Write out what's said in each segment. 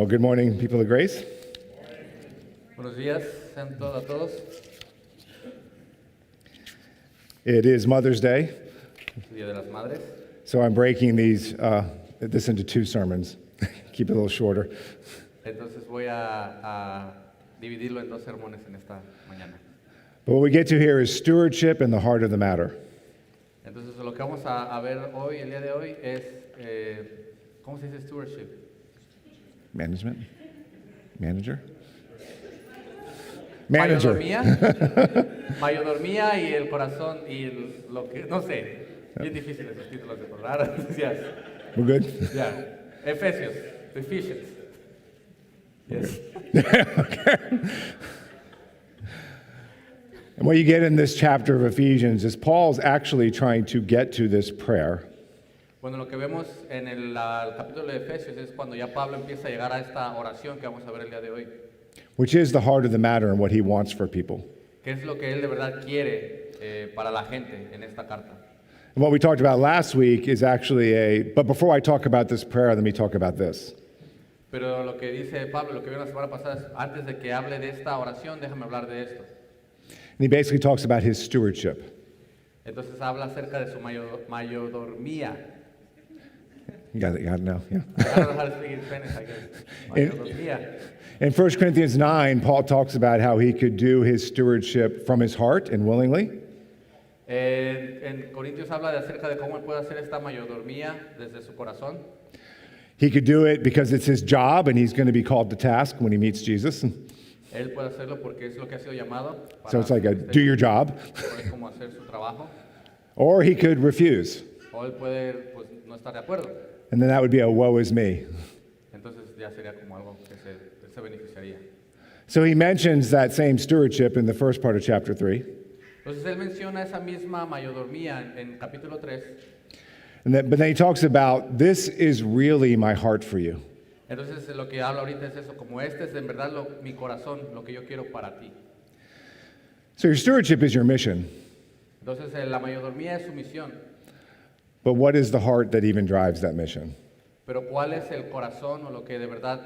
Well, good morning, people of grace. Buenos días sean a todos. It is Mother's Day, Día de las Madres. so I'm breaking this into two sermons. Keep it a little shorter. Entonces voy a dividirlo en dos sermones en esta mañana. But what we get to here is stewardship and the heart of the matter. Entonces lo que vamos a ver hoy, el día de hoy, es, ¿cómo se dice stewardship? Management? Manager? Manager. Mayordomía y el corazón y lo que, no sé, bien difícil esos títulos de verdad. We're good? Yeah. Ephesians. Yes. Okay. And what you get in this chapter of Ephesians is Paul's actually trying to get to this prayer. Bueno, lo que vemos en el capítulo de Efesios es cuando ya Pablo empieza a llegar a esta oración que vamos a ver el día de hoy. Which is the heart of the matter and what he wants for people. ¿Qué es lo que él de verdad quiere para la gente en esta carta? And what we talked about last week is actually but before I talk about this prayer, let me talk about this. Pero lo que dice Pablo, lo que vimos la semana pasada es, antes de que hable de esta oración, déjame hablar de esto. And he basically talks about his stewardship. Entonces habla acerca de su mayordomía. You got it now, yeah. I don't know how to speak in Spanish, I guess. Mayordomía. In 1 Corinthians 9, Paul talks about how he could do his stewardship from his heart and willingly. En Corintios habla de acerca de cómo él puede hacer esta mayordomía desde su corazón. He could do it because it's his job and he's going to be called to task when he meets Jesus. Él puede hacerlo porque es lo que ha sido llamado. So it's like do your job. Es como hacer su trabajo. Or he could refuse. O él puede pues, no estar de acuerdo. And then that would be a woe is me. Entonces ya sería como algo que se beneficiaría. So he mentions that same stewardship in the first part of chapter 3. Entonces él menciona esa misma mayordomía en capítulo 3. But then he talks about, this is really my heart for you. Entonces lo que habla ahorita es eso, como este es en verdad mi corazón, lo que yo quiero para ti. So your stewardship is your mission. Entonces la mayordomía es su misión. But what is the heart that even drives that mission? Pero ¿cuál es el corazón o lo que de verdad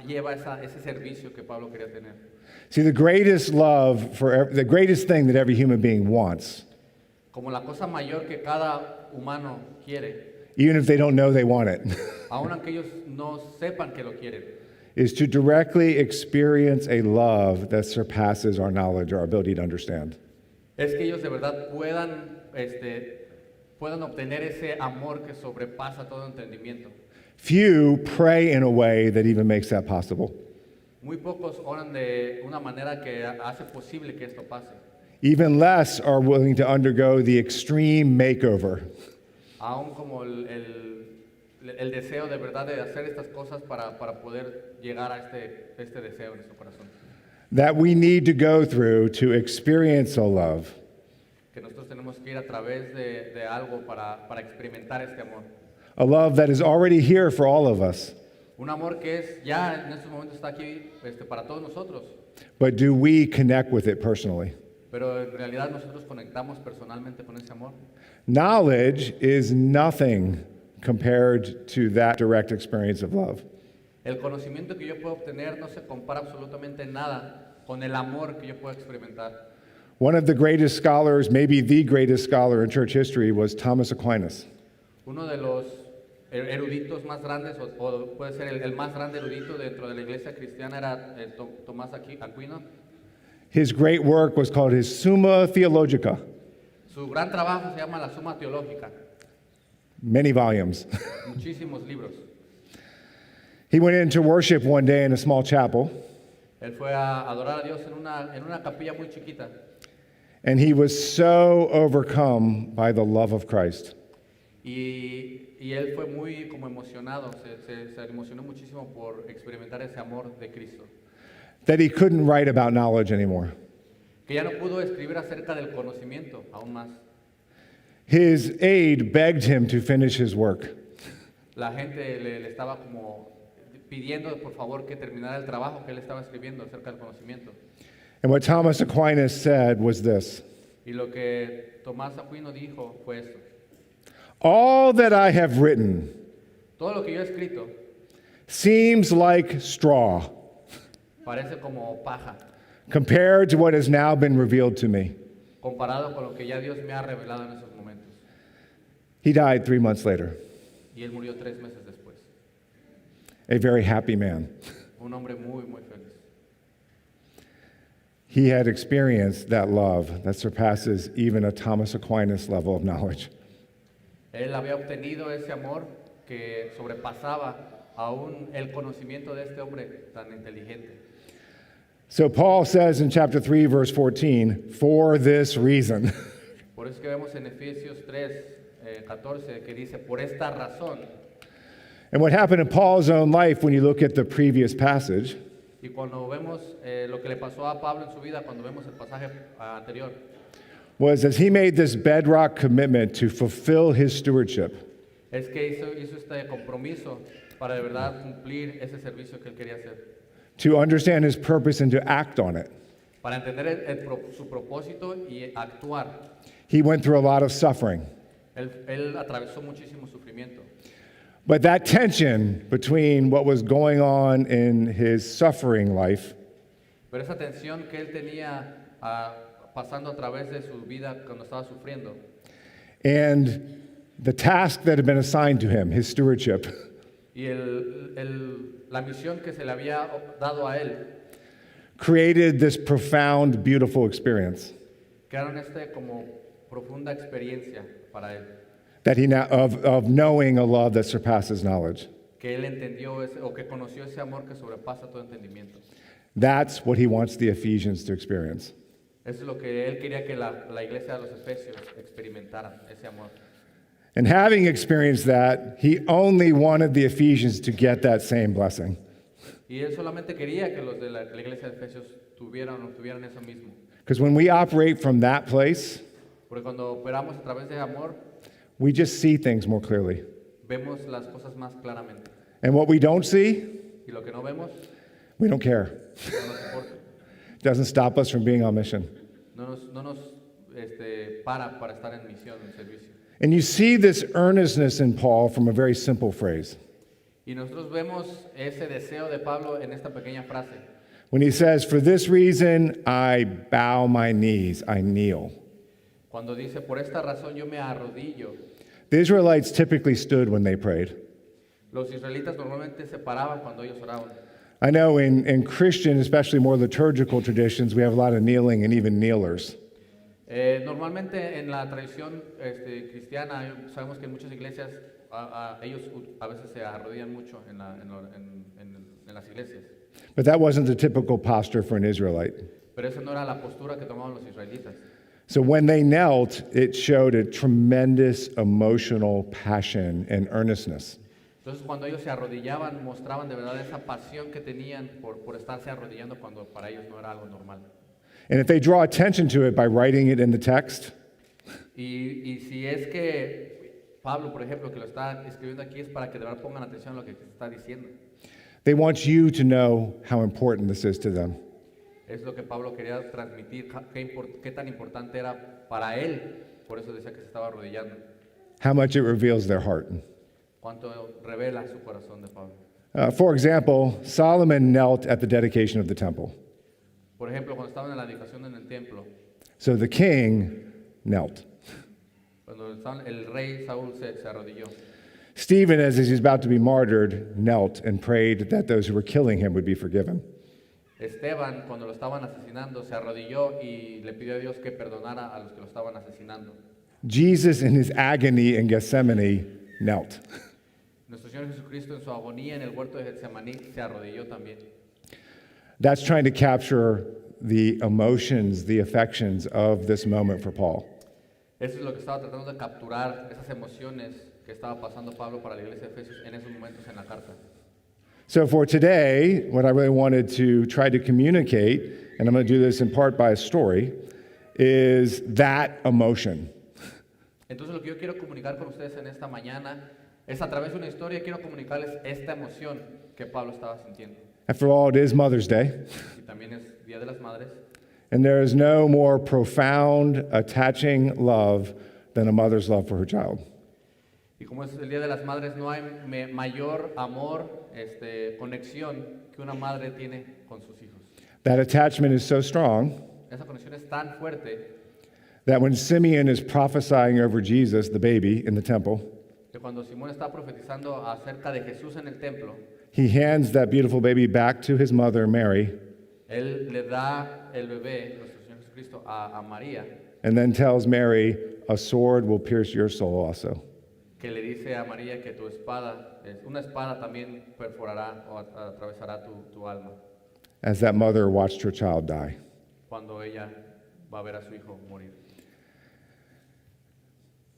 lleva ese servicio que Pablo quería tener? See, the greatest the greatest thing that every human being wants, como la cosa mayor que cada humano quiere, even if they don't know they want it, aun aunque ellos no sepan que lo quieren, is to directly experience a love that surpasses our knowledge or our ability to understand. Es que ellos de verdad puedan obtener ese amor que sobrepasa todo entendimiento. Few pray in a way that even makes that possible. Muy pocos oran de una manera que hace posible que esto pase. Even less are willing to undergo the extreme makeover. Aún como el deseo de verdad de hacer estas cosas para poder llegar a este deseo en su corazón. That we need to go through to experience a love. Que nosotros tenemos que ir a través de algo para experimentar este amor. A love that is already here for all of us. Un amor que es ya en estos momentos está aquí para todos nosotros. But do we connect with it personally? Pero en realidad nosotros conectamos personalmente con ese amor. Knowledge is nothing compared to that direct experience of love. El conocimiento que yo puedo obtener no se compara absolutamente nada con el amor que yo puedo experimentar. One of the greatest scholars, maybe the greatest scholar in church history, was Thomas Aquinas. Uno de los eruditos más grandes, o puede ser el más grande erudito dentro de la iglesia cristiana, era Tomás Aquino. His great work was called his Summa Theologica. Su gran trabajo se llama la Suma Teológica. Many volumes. Muchísimos libros. He went into worship one day in a small chapel. Él fue a adorar a Dios en una capilla muy chiquita. And he was so overcome by the love of Christ. Y él fue muy como emocionado, se emocionó muchísimo por experimentar ese amor de Cristo. That he couldn't write about knowledge anymore. Que ya no pudo escribir acerca del conocimiento, aún más. His aide begged him to finish his work. La gente le estaba como pidiendo por favor que terminara el trabajo que él estaba escribiendo acerca del conocimiento. And what Thomas Aquinas said was this: Y lo que Tomás Aquino dijo fue esto: all that I have written, todo lo que yo he escrito, seems like straw parece como paja, compared to what has now been revealed to me. comparado con lo que ya Dios me ha revelado en esos momentos. He died 3 months later, Y él murió 3 meses después. a very happy man. Un hombre muy, muy feliz. He had experienced that love that surpasses even a Thomas Aquinas level of knowledge. Él había obtenido ese amor que sobrepasaba aún el conocimiento de este hombre tan inteligente. So Paul says in chapter 3, verse 14, for this reason. Por eso que vemos en Efesios 3, 14, que dice, por esta razón. And what happened in Paul's own life when you look at the previous passage Y cuando vemos lo que le pasó a Pablo en su vida, cuando vemos el pasaje anterior, was as he made this bedrock commitment to fulfill his stewardship. es que hizo este compromiso para de verdad cumplir ese servicio que él quería hacer, To understand his purpose and to act on it. para entender su propósito y actuar. He went through a lot of suffering. Él atravesó muchísimo sufrimiento. But that tension between what was going on in his suffering life Pero esa tensión que él tenía pasando a través de su vida cuando estaba sufriendo, and the task that had been assigned to him, his stewardship, y la misión que se le había dado a él, created this profound, beautiful experience crearon como profunda experiencia para él, that he now of knowing a love that surpasses knowledge. que él entendió o que conoció ese amor que sobrepasa todo entendimiento. That's what he wants the Ephesians to experience. Eso es lo que él quería que la iglesia de los Efesios experimentaran, ese amor. And having experienced that, he only wanted the Ephesians to get that same blessing. Y él solamente quería que los de la iglesia de Efesios tuvieran eso mismo. Because when we operate from that place, Porque cuando operamos a través de amor, we just see things more clearly. vemos las cosas más claramente. And what we don't see, Y lo que no vemos, we don't care. no nos importa. It doesn't stop us from being on mission. No nos para estar en misión, en servicio. And you see this earnestness in Paul from a very simple phrase. Y nosotros vemos ese deseo de Pablo en esta pequeña frase. When he says, for this reason, I bow my knees, I kneel. Cuando dice, por esta razón yo me arrodillo. The Israelites typically stood when they prayed. Los israelitas normalmente se paraban cuando ellos oraban. I know in Christian, especially more liturgical traditions, we have a lot of kneeling and even kneelers. Normalmente en la tradición cristiana sabemos que en muchas iglesias ellos a veces se arrodillan mucho en las iglesias. But that wasn't the typical posture for an Israelite. Pero esa no era la postura que tomaban los israelitas. So when they knelt, it showed a tremendous emotional passion and earnestness. Entonces cuando ellos se arrodillaban mostraban de verdad esa pasión que tenían por estarse arrodillando cuando para ellos no era algo normal. And if they draw attention to it by writing it in the text, Y si es que Pablo, por ejemplo, que lo está escribiendo aquí es para que de verdad pongan atención a lo que está diciendo. they want you to know how important this is to them. Es lo que Pablo quería transmitir, qué tan importante era para él, por eso decía que se estaba arrodillando. How much it reveals their heart. Cuánto revela su corazón de Pablo. For example, Solomon knelt at the dedication of the temple. Por ejemplo, cuando estaban en la dedicación en el templo, So the king knelt. cuando el rey Saúl se arrodilló. Stephen, as he's about to be martyred, knelt and prayed that those who were killing him would be forgiven. Esteban, cuando lo estaban asesinando, se arrodilló y le pidió a Dios que perdonara a los que lo estaban asesinando. Jesus, in his agony in Gethsemane, knelt. Nuestro Señor Jesucristo en su agonía en el huerto de Getsemaní se arrodilló también. That's trying to capture the emotions, the affections of this moment for Paul. Eso es lo que estaba tratando de capturar, esas emociones que estaba pasando Pablo para la iglesia de Efesios en esos momentos en la carta. So for today, what I really wanted to try to communicate, and I'm going to do this in part by a story, is that emotion. Entonces lo que yo quiero comunicar con ustedes en esta mañana es a través de una historia, quiero comunicarles esta emoción que Pablo estaba sintiendo. After all, it is Mother's Day, Y también es Día de las Madres. and there is no more profound, attaching love than a mother's love for her child. Y como es el Día de las Madres, no hay mayor amor, conexión que una madre tiene con sus hijos. That attachment is so strong Esa conexión es tan fuerte that when Simeon is prophesying over Jesus, the baby, in the temple, que cuando Simón está profetizando acerca de Jesús en el templo, he hands that beautiful baby back to his mother, Mary, él le da el bebé, nuestro Señor Jesucristo, a María, and then tells Mary, a sword will pierce your soul also. que le dice a María que una espada también perforará o atravesará tu alma As that mother watched her child die. cuando ella va a ver a su hijo morir.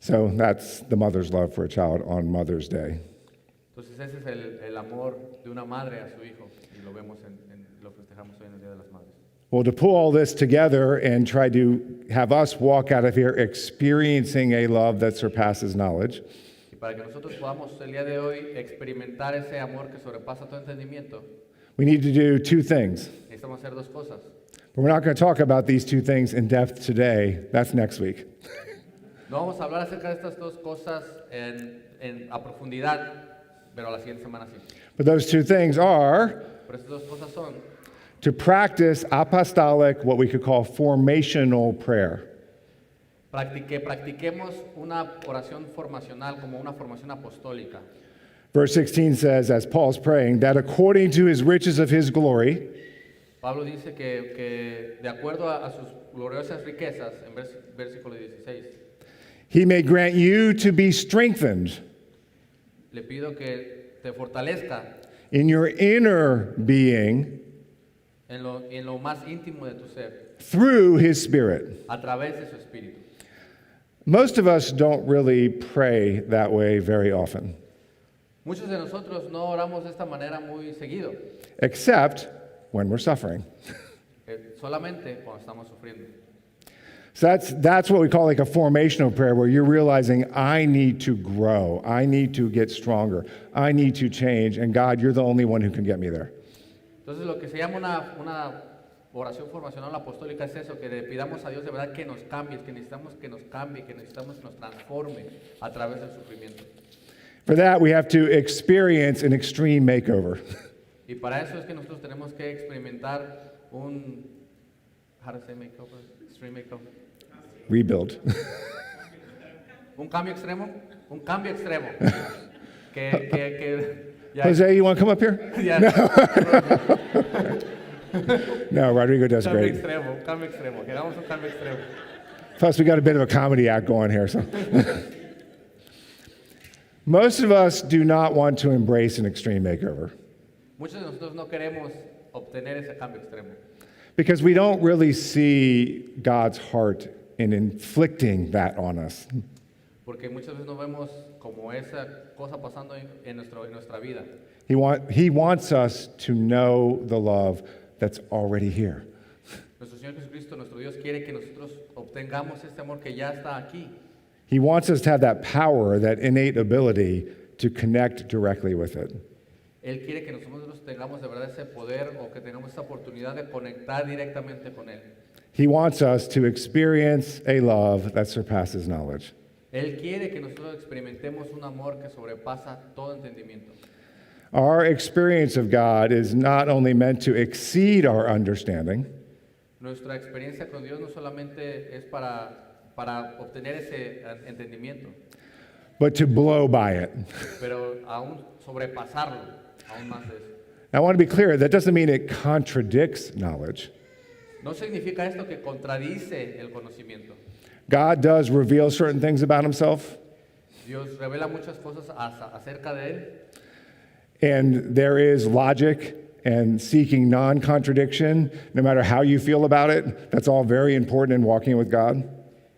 So that's the mother's love for a child on Mother's Day. Entonces ese es el amor de una madre a su hijo y lo vemos lo festejamos hoy en el Día de las Madres. Well, to pull all this together and try to have us walk out of here experiencing a love that surpasses knowledge, Y para que nosotros podamos el día de hoy experimentar ese amor que sobrepasa todo entendimiento, we need to do two things. necesitamos hacer dos cosas. But we're not going to talk about these two things in depth today. That's next week. No vamos a hablar acerca de estas dos cosas a profundidad, pero la siguiente semana sí. But those two things are Pero estas dos cosas son to practice apostolic, what we could call formational prayer. practiquemos una oración formacional como una formación apostólica. Verse 16 says, as Paul's praying, that according to his riches of his glory, Pablo dice que de acuerdo a sus gloriosas riquezas, en versículo 16, he may grant you to be strengthened le pido que te fortalezca in your inner being en lo más íntimo de tu ser, through his Spirit. a través de su espíritu. Most of us don't really pray that way very often, Muchos de nosotros no oramos de esta manera muy seguido, except when we're suffering. solamente cuando estamos sufriendo. So that's what we call like a formational prayer, where you're realizing, I need to grow, I need to get stronger, I need to change, and God, you're the only one who can get me there. Entonces lo que se llama una oración formacional apostólica es eso, que le pidamos a Dios de verdad que nos cambie, que necesitamos que nos cambie, que necesitamos que nos transforme a través del sufrimiento. For that, we have to experience an extreme makeover. Y para eso es que nosotros tenemos que experimentar how to say makeover? Extreme makeover. Rebuild. Un cambio extremo. que ya, Jose, you want to come up here? ya, No, Rodrigo does cambio great. extremo, un cambio extremo. Queramos un cambio extremo. Plus, we got a bit of a comedy act going here. So, most of us do not want to embrace an extreme makeover Muchos de nosotros no queremos obtener ese cambio extremo. because we don't really see God's heart in inflicting that on us. Porque muchas veces no vemos como esa cosa pasando en nuestra vida. He wants us to know the love that's already here. Nuestro Señor Jesucristo, nuestro Dios, quiere que nosotros obtengamos este amor que ya está aquí. He wants us to have that power, that innate ability to connect directly with it. Él quiere que nosotros tengamos de verdad ese poder o que tengamos esa oportunidad de conectar directamente con Él. He wants us to experience a love that surpasses knowledge. Él quiere que nosotros experimentemos un amor que sobrepasa todo entendimiento. Our experience of God is not only meant to exceed our understanding, Nuestra experiencia con Dios no solamente es para obtener ese entendimiento, but to blow by it. pero aún sobrepasarlo, aún más de eso. Now, I want to be clear, that doesn't mean it contradicts knowledge. No significa esto que contradice el conocimiento. God does reveal certain things about himself, Dios revela muchas cosas acerca de Él, and there is logic and seeking non-contradiction, no matter how you feel about it. That's all very important in walking with God.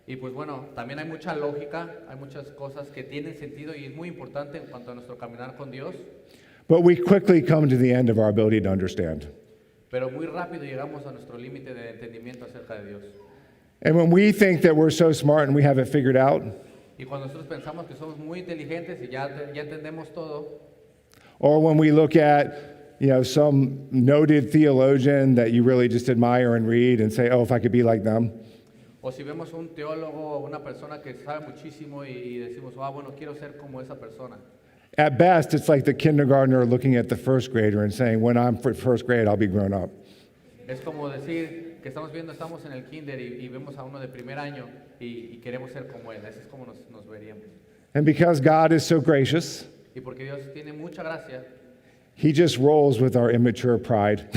y pues bueno, también hay mucha lógica, hay muchas cosas que tienen sentido y es muy importante en cuanto a nuestro caminar con Dios, But we quickly come to the end of our ability to understand. pero muy rápido llegamos a nuestro límite de entendimiento acerca de Dios. And when we think that we're so smart and we have it figured out, Y cuando nosotros pensamos que somos muy inteligentes y ya entendemos todo, or when we look at, some noted theologian that you really just admire and read and say, oh, if I could be like them, O si vemos un teólogo o una persona que sabe muchísimo y decimos, bueno, quiero ser como esa persona. At best, it's like the kindergartner looking at the first grader and saying, when I'm first grade, I'll be grown up. Es como decir que estamos en el kinder y vemos a uno de primer año y queremos ser como él. Así es como nos veríamos. And because God is so gracious, Y porque Dios tiene mucha gracia, He just rolls with our immature pride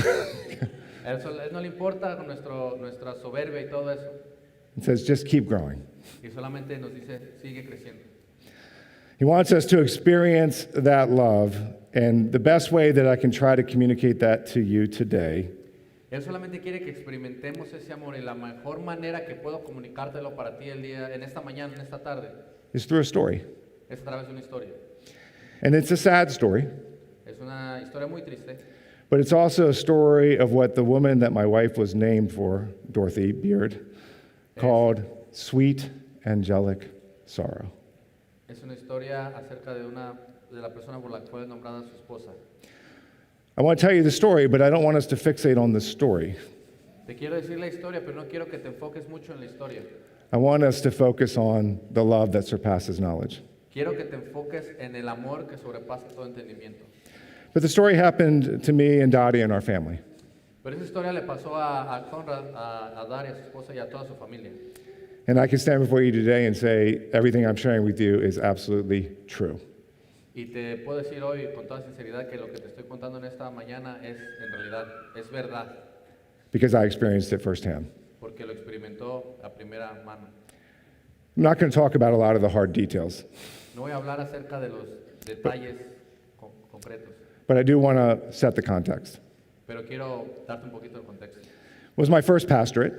a él no le importa con nuestra soberbia y todo eso. and says, just keep growing. Y solamente nos dice, sigue creciendo. He wants us to experience that love, and the best way that I can try to communicate that to you today Él solamente quiere que experimentemos ese amor y la mejor manera que puedo comunicártelo para ti en esta mañana, en esta tarde, is through a story. es a través de una historia. And it's a sad story, Es una historia muy triste, but it's also a story of what the woman that my wife was named for, Dorothy Beard, called sweet angelic sorrow. es una historia acerca de la persona por la que fue nombrada su esposa. I want to tell you the story, but I don't want us to fixate on the story. Te quiero decir la historia, pero no quiero que te enfoques mucho en la historia. I want us to focus on the love that surpasses knowledge. Quiero que te enfoques en el amor que sobrepasa todo entendimiento. But the story happened to me and Dottie and our family. Pero esa historia le pasó a Conrad, a Daria, a su esposa y a toda su familia. And I can stand before you today and say everything I'm sharing with you is absolutely true. Y te puedo decir hoy con toda sinceridad que lo que te estoy contando en esta mañana es en realidad, es verdad, Because I experienced it firsthand. porque lo experimentó a primera mano. I'm not going to talk about a lot of the hard details, No voy a hablar acerca de los detalles concretos, but I do want to set the context. pero quiero darte un poquito de contexto. It was my first pastorate.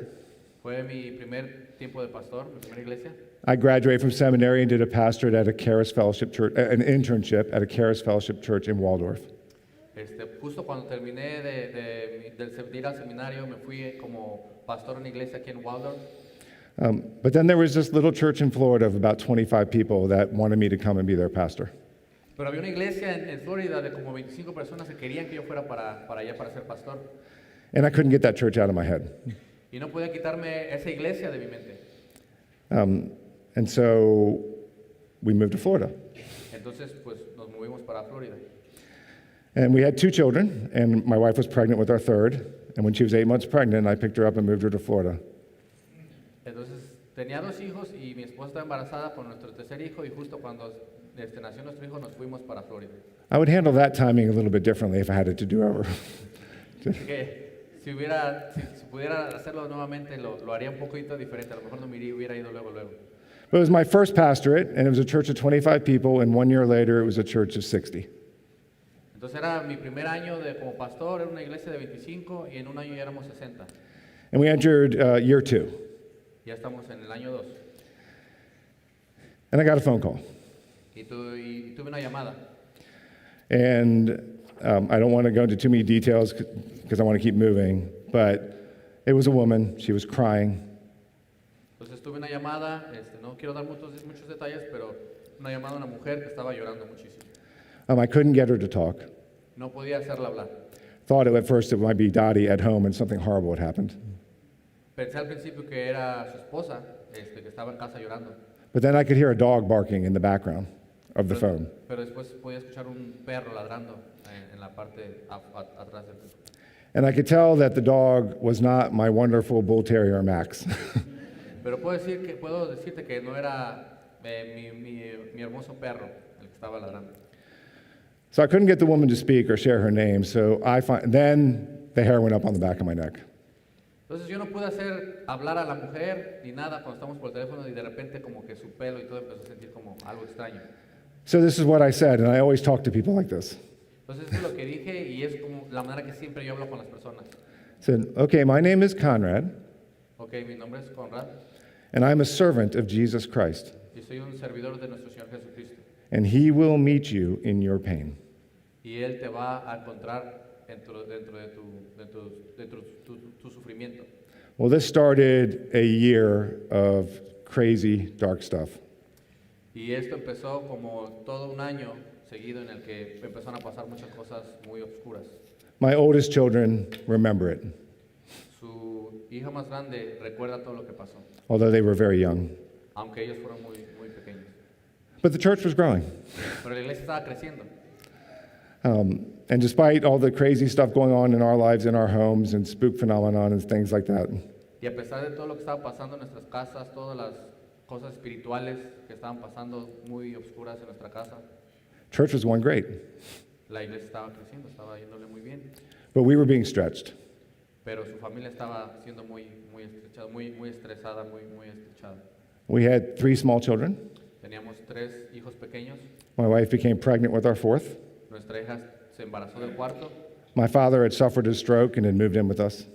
Fue mi primer tiempo de pastor, mi primera iglesia. I graduated from seminary and did a pastorate at a Charis Fellowship Church, an internship at a Charis Fellowship Church in Waldorf. Justo cuando terminé de ir al seminario, me fui como pastor en una iglesia aquí en Waldorf. But then there was this little church in Florida of about 25 people that wanted me to come and be their pastor. Pero había una iglesia en Florida de como 25 personas que querían que yo fuera para allá para ser pastor. And I couldn't get that church out of my head. Y no podía quitarme esa iglesia de mi mente. And so we moved to Florida. Entonces, pues nos movimos para Florida. And we had 2 children, and my wife was pregnant with our third. And when she was 8 months pregnant, I picked her up and moved her to Florida. Entonces, tenía 2 hijos y mi esposa estaba embarazada con nuestro tercer hijo y justo cuando nació nuestro hijo nos fuimos para Florida. I would handle that timing a little bit differently if I had it to do over. Así que si pudiera hacerlo nuevamente lo haría un poquito diferente. A lo mejor no me hubiera ido luego. But it was my first pastorate, and it was a church of 25 people, and 1 year later, it was a church of 60. Entonces era mi primer año como pastor, era una iglesia de 25 y en un año ya éramos 60. And we entered year 2, Ya estamos en el año 2. and I got a phone call. Y tuve una llamada. And I don't want to go into too many details because I want to keep moving, but it was a woman. She was crying. Entonces tuve una llamada, no quiero dar muchos detalles, pero una llamada a una mujer que estaba llorando muchísimo. I couldn't get her to talk. No podía hacerla hablar. Thought at first it might be Dottie at home and something horrible had happened. Pensé al principio que era su esposa, que estaba en casa llorando. But then I could hear a dog barking in the background of the phone. Pero después podía escuchar un perro ladrando en la parte atrás del teléfono. And I could tell that the dog was not my wonderful bull terrier, Max. Pero puedo decirte que no era mi hermoso perro el que estaba ladrando. So I couldn't get the woman to speak or share her name, so then the hair went up on the back of my neck. Entonces yo no pude hacer hablar a la mujer ni nada cuando estamos por el teléfono y de repente como que su pelo y todo empezó a sentir como algo extraño. So this is what I said, and I always talk to people like this. Entonces eso es lo que dije y es como la manera que siempre yo hablo con las personas. I said, okay, my name is Conrad, Ok, mi nombre es Conrad and I'm a servant of Jesus Christ, y soy un servidor de nuestro Señor Jesucristo. and he will meet you in your pain. Y Él te va a encontrar dentro de tu sufrimiento. Well, this started a year of crazy, dark stuff. Y esto empezó como todo un año seguido en el que empezaron a pasar muchas cosas muy oscuras. My oldest children remember it. su hija más grande recuerda todo lo que pasó, although they were very young. aunque ellos fueron muy, muy pequeños. But the church was growing. Pero la iglesia estaba creciendo. And despite all the crazy stuff going on in our lives, in our homes, and spook phenomenon and things like that, Y a pesar de todo lo que estaba pasando en nuestras casas, todas las cosas espirituales que estaban pasando muy oscuras en nuestra casa, church was going great. la iglesia estaba creciendo, estaba yéndole muy bien. But we were being stretched. Pero su familia estaba siendo muy, muy estrechada, muy, muy estresada, muy, muy estrechada. We had 3 small children. Teníamos 3 hijos pequeños. My wife became pregnant with our 4th. Nuestra hija se embarazó del cuarto. My father had suffered a stroke and had moved in with us.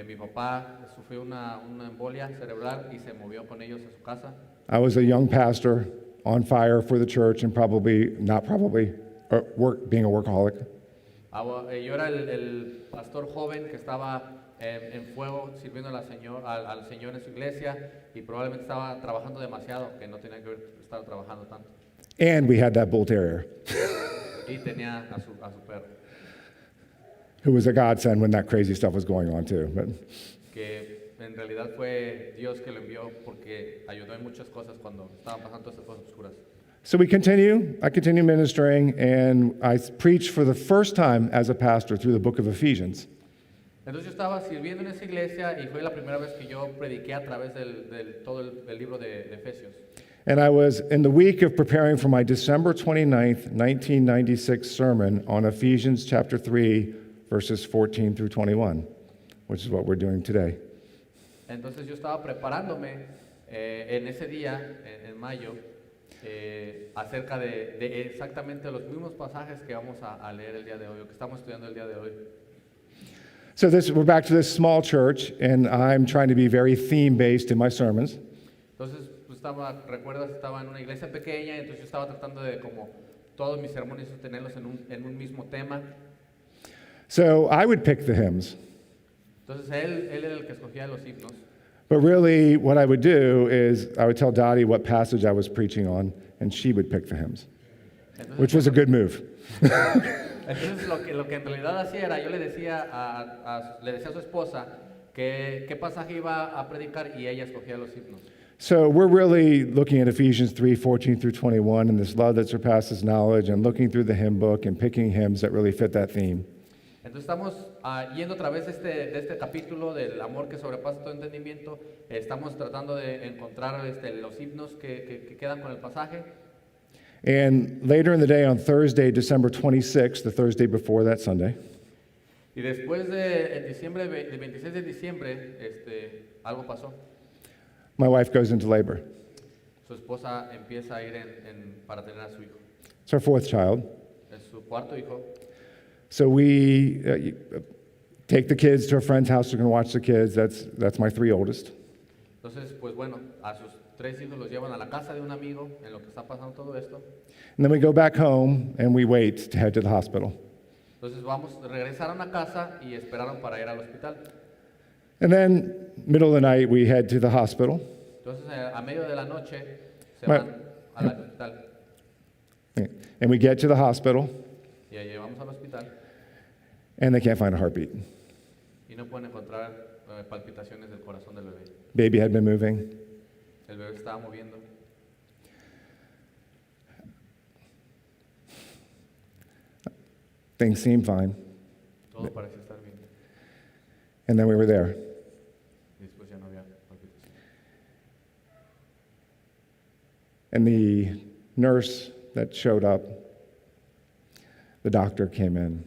Mi papá sufrió una embolia cerebral y se movió con ellos a su casa. I was a young pastor on fire for the church and being a workaholic. Yo era el pastor joven que estaba en fuego sirviendo al Señor en su iglesia y probablemente estaba trabajando demasiado, que no tenía que estar trabajando tanto. And we had that bull terrier, Y tenía a su perro, who was a godsend when that crazy stuff was going on too. But que en realidad fue Dios que lo envió porque ayudó en muchas cosas cuando estaban pasando todas esas cosas oscuras. so I continue ministering, and I preached for the first time as a pastor through the book of Ephesians. Entonces yo estaba sirviendo en esa iglesia y fue la primera vez que yo prediqué a través todo el libro de Efesios. And I was in the week of preparing for my December 29th, 1996 sermon on Ephesians chapter 3, verses 14 through 21, which is what we're doing today. Entonces yo estaba preparándome en ese día, en mayo, acerca de exactamente los mismos pasajes que vamos a leer el día de hoy, o que estamos estudiando el día de hoy. So we're back to this small church, and I'm trying to be very theme-based in my sermons. Entonces, pues recuerdas, estaba en una iglesia pequeña, entonces yo estaba tratando de como todos mis sermones tenerlos en un mismo tema. So I would pick the hymns. Entonces él era el que escogía los himnos. But really, what I would do is I would tell Dottie what passage I was preaching on, and she would pick the hymns, which was a good move. Entonces lo que en realidad hacía era, yo le decía a su esposa qué pasaje iba a predicar y ella escogía los himnos. So we're really looking at Ephesians 3, 14 through 21, and this love that surpasses knowledge, and looking through the hymn book and picking hymns that really fit that theme. Entonces estamos yendo a través de este capítulo del amor que sobrepasa todo entendimiento. Estamos tratando de encontrar los himnos que quedan con el pasaje. And later in the day on Thursday, December 26th, the Thursday before that Sunday, Y después de diciembre, del 26 de diciembre, algo pasó. my wife goes into labor. Su esposa empieza a ir para tener a su hijo. It's our 4th child. Es su cuarto hijo. So we take the kids to a friend's house. We're going to watch the kids. That's my 3 oldest. Entonces, pues bueno, a sus 3 hijos los llevan a la casa de un amigo en lo que está pasando todo esto. And then we go back home and we wait to head to the hospital. Entonces regresaron a casa y esperaron para ir al hospital. And then, middle of the night, we head to the hospital. Entonces, a medio de la noche se Bueno. van al hospital. And we get to the hospital, Y ahí vamos al hospital and they can't find a heartbeat. y no pueden encontrar palpitaciones del corazón del bebé. Baby had been moving. El bebé estaba moviendo. Things seemed fine. Todo parecía estar bien. And then we were there. Y después ya no había palpitación. And the nurse that showed up, the doctor came in.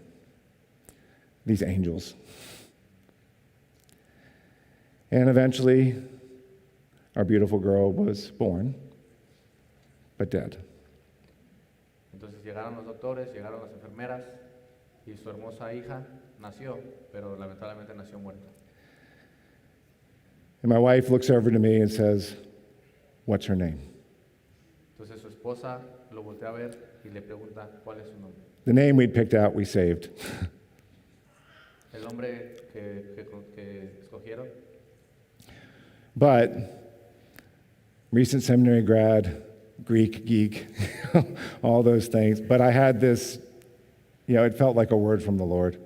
These angels. And eventually, our beautiful girl was born, but dead. Entonces llegaron los doctores, llegaron las enfermeras y su hermosa hija nació, pero lamentablemente nació muerta. And my wife looks over to me and says, "What's her name?" Entonces su esposa lo voltea a ver y le pregunta cuál es su nombre. The name we'd picked out, we saved. El nombre que escogieron. But recent seminary grad, Greek geek, all those things. But I had this, it felt like a word from the Lord.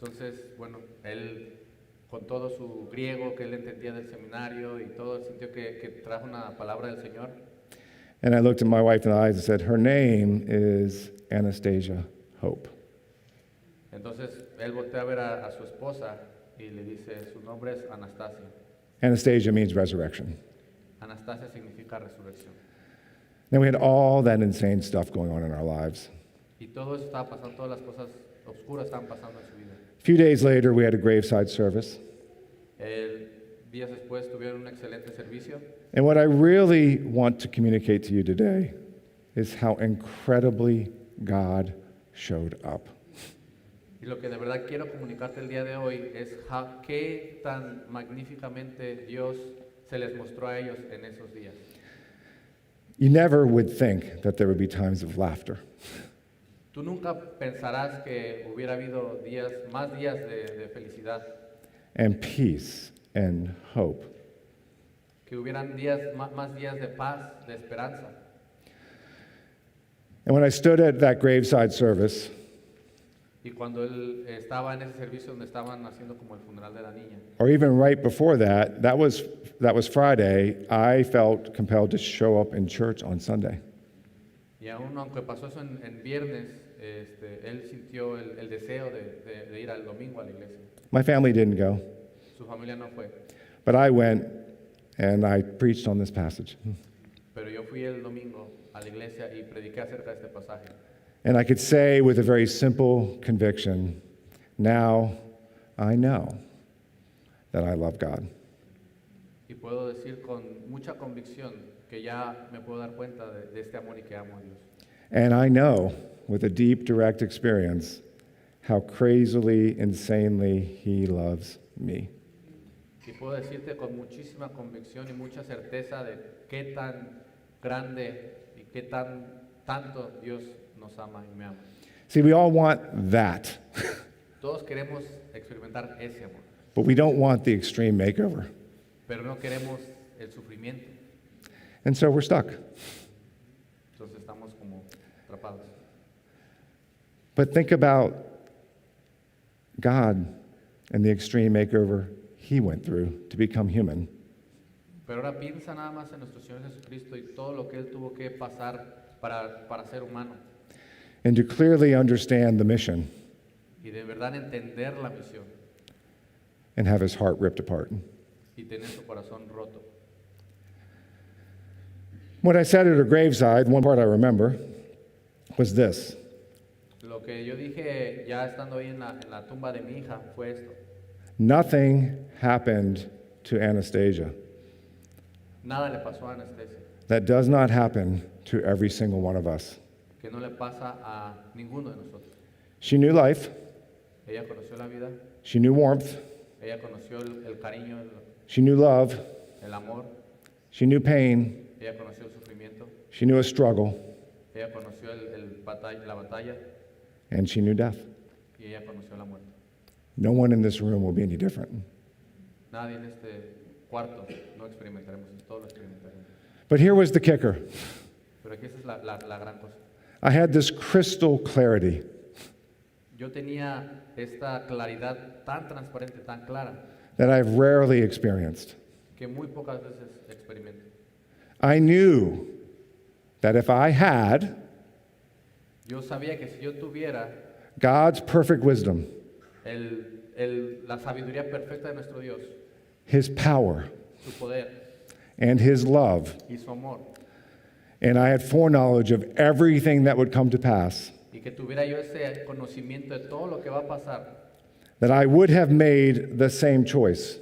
Entonces, bueno, él con todo su griego que él entendía del seminario y todo, él sintió que trajo una palabra del Señor. And I looked at my wife in the eyes and said, her name is Anastasia Hope. Entonces él voltea a ver a su esposa y le dice, su nombre es Anastasia. Anastasia means resurrection. Anastasia significa resurrección. Then we had all that insane stuff going on in our lives. Y todo eso estaba pasando, todas las cosas oscuras estaban pasando en su vida. A few days later, we had a graveside service. Días después tuvieron un excelente servicio. And what I really want to communicate to you today is how incredibly God showed up. Y lo que de verdad quiero comunicarte el día de hoy es qué tan magníficamente Dios se les mostró a ellos en esos días. You never would think that there would be times of laughter. Tú nunca pensarás que hubiera habido más días de felicidad, And peace and hope. que hubieran más días de paz, de esperanza. And when I stood at that graveside service, Y cuando él estaba en ese servicio donde estaban haciendo como el funeral de la niña, or even right before that, that was Friday, I felt compelled to show up in church on Sunday. y aunque pasó eso en viernes, él sintió el deseo de ir al domingo a la iglesia. My family didn't go, Su familia no fue, but I went and I preached on this passage. pero yo fui el domingo a la iglesia y prediqué acerca de este pasaje. And I could say with a very simple conviction, now I know that I love God. Y puedo decir con mucha convicción que ya me puedo dar cuenta de este amor y que amo a Dios. And I know with a deep, direct experience how crazily, insanely He loves me. Y puedo decirte con muchísima convicción y mucha certeza de qué tan grande y qué tanto Dios nos ama y me ama. See, we all want that, Todos queremos experimentar ese amor, but we don't want the extreme makeover. pero no queremos el sufrimiento. And so we're stuck. Entonces estamos como atrapados. But think about God and the extreme makeover He went through to become human. Pero ahora piensa nada más en nuestro Señor Jesucristo y todo lo que Él tuvo que pasar para ser humano. And to clearly understand the mission Y de verdad entender la misión and have His heart ripped apart. y tener su corazón roto. What I said at her graveside, one part I remember, was this. Lo que yo dije ya estando ahí en la tumba de mi hija fue esto. Nothing happened to Anastasia Nada le pasó a Anastasia, that does not happen to every single one of us. que no le pasa a ninguno de nosotros. She knew life. Ella conoció la vida, She knew warmth. ella conoció el cariño, She knew love. el amor, She knew pain. ella conoció el sufrimiento, She knew a struggle. ella conoció la batalla And she knew death. y ella conoció la muerte. No one in this room will be any different. Nadie en este cuarto no experimentaremos, todos lo experimentaremos. But here was the kicker. Pero aquí esa es la gran cosa. I had this crystal clarity. Yo tenía esta claridad tan transparente, tan clara, That I've rarely experienced. que muy pocas veces experimento. I knew that if I had Yo sabía que si yo tuviera God's perfect wisdom, la sabiduría perfecta de nuestro Dios, His power, su poder and His love, y su amor, and I had foreknowledge of everything that would come to pass, y que tuviera yo ese conocimiento de todo lo que va a pasar, that I would have made the same choice.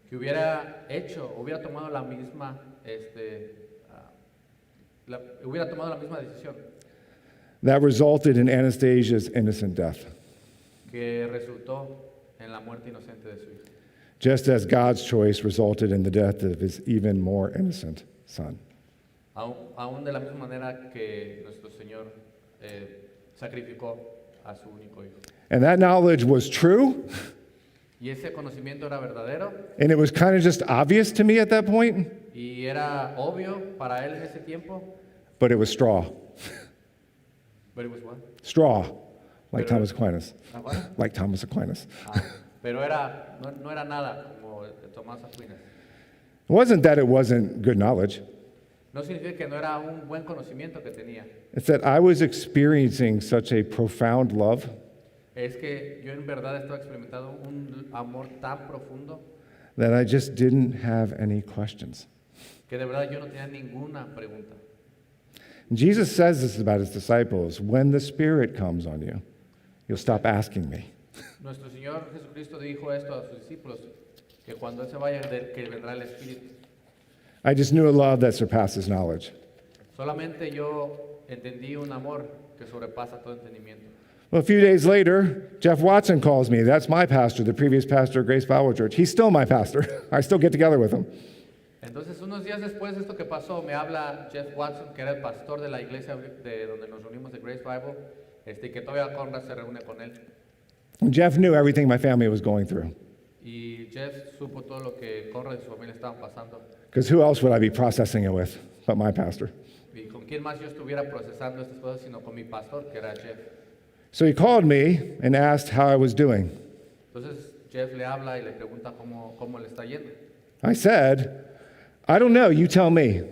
que hubiera tomado hubiera tomado la misma decisión, That resulted in Anastasia's innocent death, que resultó en la muerte inocente de su hijo. just as God's choice resulted in the death of His even more innocent son. Aún de la misma manera que nuestro Señor sacrificó a su único hijo. And that knowledge was true, Y ese conocimiento era verdadero and it was kind of just obvious to me at that point, y era obvio para él en ese tiempo. but it was straw. But it was what? Straw, like Pero- Thomas Aquinas. Ah, what? Like Thomas Aquinas. Ah, Pero no era nada como Tomás Aquinas. It wasn't that it wasn't good knowledge. No significa que no era un buen conocimiento que tenía. It's that I was experiencing such a profound love Es que yo en verdad estaba experimentando un amor tan profundo that I just didn't have any questions. que de verdad yo no tenía ninguna pregunta. And Jesus says this about his disciples: when the Spirit comes on you, you'll stop asking me. Nuestro Señor Jesucristo dijo esto a sus discípulos, que cuando Él se vaya, que vendrá el Espíritu. I just knew a love that surpasses knowledge. Solamente yo entendí un amor que sobrepasa todo entendimiento. Well, a few days later, Jeff Watson calls me. That's my pastor, the previous pastor of Grace Bible Church. He's still my pastor. I still get together with him. Entonces, unos días después de esto que pasó, me habla Jeff Watson, que era el pastor de la iglesia de donde nos reunimos de Grace Bible, y que todavía Conrad se reúne con él. And Jeff knew everything my family was going through. Y Jeff supo todo lo que Conrad y su familia estaban pasando. Because who else would I be processing it with but my pastor? Y con quién más yo estuviera procesando estas cosas, sino con mi pastor, que era Jeff. So he called me and asked how I was doing. Entonces, Jeff le habla y le pregunta cómo le está yendo. I said, I don't know, you tell me.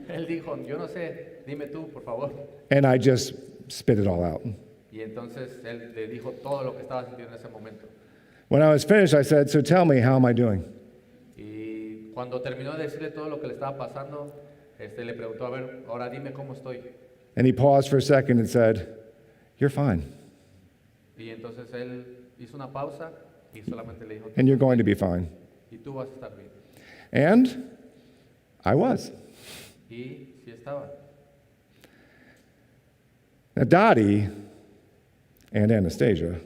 Él dijo, yo no sé, dime tú, por favor. And I just spit it all out. Y entonces él le dijo todo lo que estaba sintiendo en ese momento. When I was finished, I said, so tell me, how am I doing? Y cuando terminó de decirle todo lo que le estaba pasando, le preguntó, a ver, ahora dime cómo estoy. And he paused for a second and said, you're fine. Y entonces él hizo una pausa y solamente le dijo, And you're going to be fine. y tú vas a estar bien. And I was. Y sí estaba. Now, Dottie and Anastasia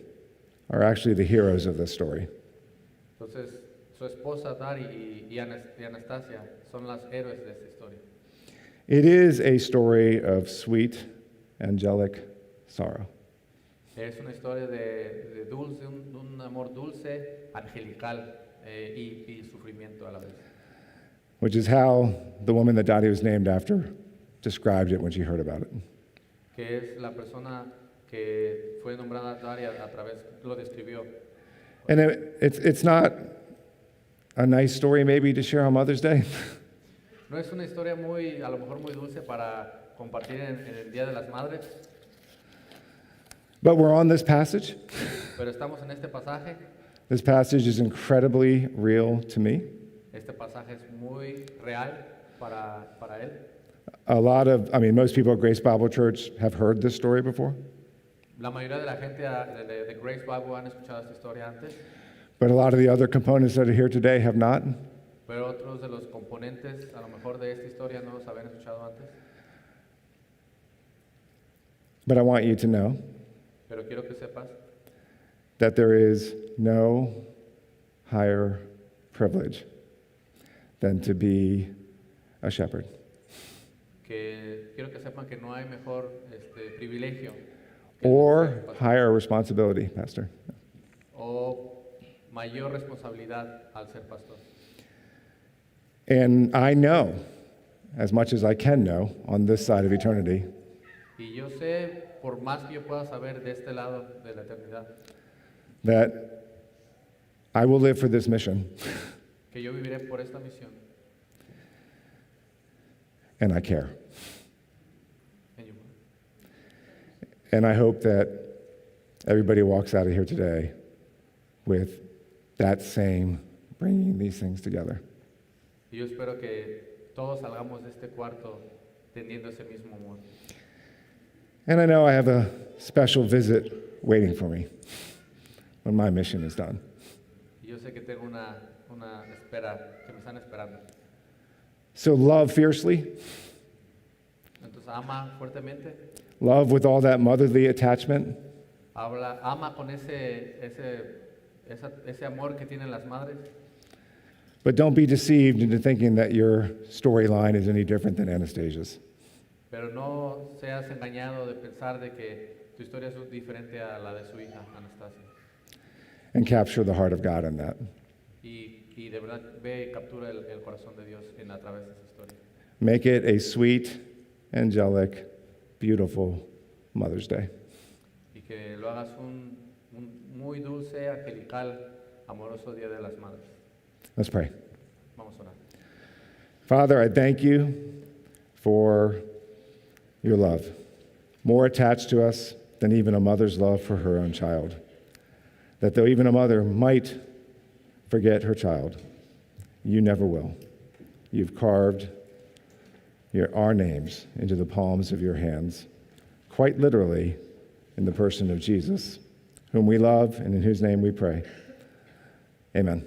are actually the heroes of this story. Entonces, su esposa Dari y Anastasia son las héroes de esta historia. It is a story of sweet, angelic sorrow. Es una historia de dulce, un amor dulce, angelical y sufrimiento a la vez. Which is how the woman that Dottie was named after described it when she heard about it. Que es la persona que fue nombrada Daria a través, lo describió. And it's not a nice story maybe to share on Mother's Day, No es una historia a lo mejor muy dulce para compartir en el Día de las Madres, but we're on this passage. pero estamos en este pasaje. This passage is incredibly real to me. Este pasaje es muy real para él. Most people at Grace Bible Church have heard this story before, La mayoría de la gente de Grace Bible han escuchado esta historia antes, but a lot of the other components that are here today have not. pero otros de los componentes a lo mejor de esta historia no los habían escuchado antes. But I want you to know Pero quiero que sepas that there is no higher privilege than to be a shepherd. quiero que sepan que no hay mejor privilegio que Or ser pastor, higher responsibility, Pastor. o mayor responsabilidad al ser pastor. And I know, as much as I can know on this side of eternity, Y yo sé, por más que yo pueda saber de este lado de la eternidad, that I will live for this mission, que yo viviré por esta misión. and I care. And you- And I hope that everybody walks out of here today with that same bringing these things together. Y yo espero que todos salgamos de este cuarto teniendo ese mismo amor. And I know I have a special visit waiting for me when my mission is done. Y yo sé que tengo una espera, que me están esperando. So love fiercely, Entonces ama fuertemente, love with all that motherly attachment, ama con ese amor que tienen las madres, but don't be deceived into thinking that your storyline is any different than Anastasia's. pero no seas engañado de pensar de que tu historia es diferente a la de su hija, Anastasia. And capture the heart of God in that. Y de verdad ve y captura el corazón de Dios a través de esa historia. Make it a sweet, angelic, beautiful Mother's Day. Y que lo hagas un muy dulce, angelical amoroso Día de las Madres. Let's pray. Vamos a orar. Father, I thank you for your love, more attached to us than even a mother's love for her own child. That though even a mother might forget her child, you never will. You've carved our names into the palms of your hands, quite literally in the person of Jesus, whom we love and in whose name we pray. Amen.